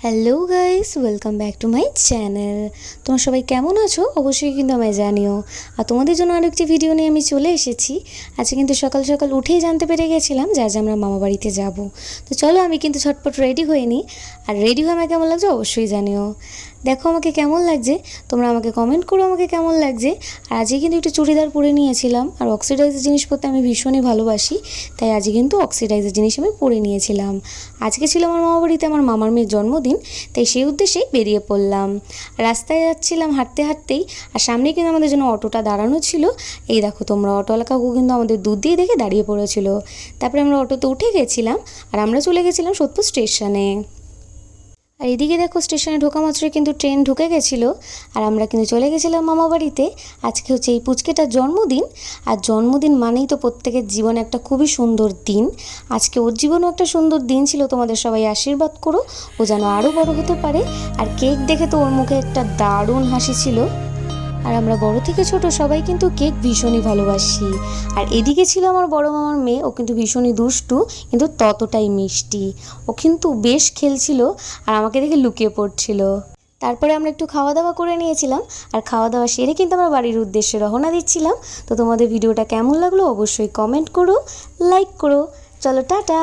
Hello guys, welcome back to my channel. তোমরা সবাই কেমন আছো অবশ্যই কিন্তু আমায় জানিও। আর তোমাদের জন্য আরেকটি ভিডিও নিয়ে আমি চলে এসেছি। আজকে কিন্তু সকাল সকাল উঠেই জানতে পেরে গেছিলাম যে আজ আমরা মামা বাড়িতে যাব। তো চলো আমি কিন্তু ঝটপট রেডি হয়ে নিই। আর রেডি হয়ে আমাকে কেমন লাগছে অবশ্যই জানিও। দেখো আমাকে কেমন লাগছে, তোমরা আমাকে কমেন্ট করো আমাকে কেমন লাগছে। আর আজকে কিন্তু একটু চুড়িদার পরে নিয়েছিলাম, আর অক্সিডাইজের জিনিস পরতে আমি ভীষণই ভালোবাসি, তাই আজকে কিন্তু অক্সিডাইজের জিনিস আমি পরে নিয়েছিলাম। আজকে ছিল আমার মামা বাড়িতে আমার মামার মেয়ের জন্মদিন, তাই সেই উদ্দেশ্যেই বেরিয়ে পড়লাম। রাস্তায় যাচ্ছিলাম হাঁটতে হাঁটতেই, আর সামনে কিন্তু আমাদের জন্য অটোটা দাঁড়ানো ছিল। এই দেখো তোমরা, অটোওয়ালা কাকু কিন্তু আমাদের দুধ দিয়ে দেখে দাঁড়িয়ে পড়েছিল। তারপরে আমরা অটোতে উঠে গেছিলাম, আর আমরা চলে গেছিলাম সোদপুর স্টেশনে। আর এদিকে দেখো স্টেশনে ঢোকা মাত্রই কিন্তু ট্রেন ঢুকে গেছিলো, আর আমরা কিন্তু চলে গেছিলাম মামা বাড়িতে। আজকে হচ্ছে এই পুচকেটার জন্মদিন, আর জন্মদিন মানেই তো প্রত্যেকের জীবনে একটা খুবই সুন্দর দিন। আজকে ওর জীবনেও একটা সুন্দর দিন ছিল, তোমাদের সবাই আশীর্বাদ করো ও যেন আরও বড় হতে পারে। আর কেক দেখে তো ওর মুখে একটা দারুণ হাসি ছিল। আর আমরা বড় থেকে ছোট সবাই কিন্তু কেক ভীষণই ভালোবাসি। আর এদিকে ছিল আমার বড় মামার মেয়ে, ও কিন্তু ভীষণই দুষ্টু কিন্তু ততটাই মিষ্টি। ও কিন্তু বেশ খেলছিল আর আমাকে দেখে লুকিয়ে পড়ছিল। তারপরে আমরা একটু খাওয়া দাওয়া করে নিয়েছিলাম, আর খাওয়া দাওয়া সেরে কিন্তু আমরা বাড়ির উদ্দেশ্যে রওনা দিচ্ছিলাম। তো তোমাদের ভিডিওটা কেমন লাগলো অবশ্যই কমেন্ট করো, লাইক করো। চলো টাটা।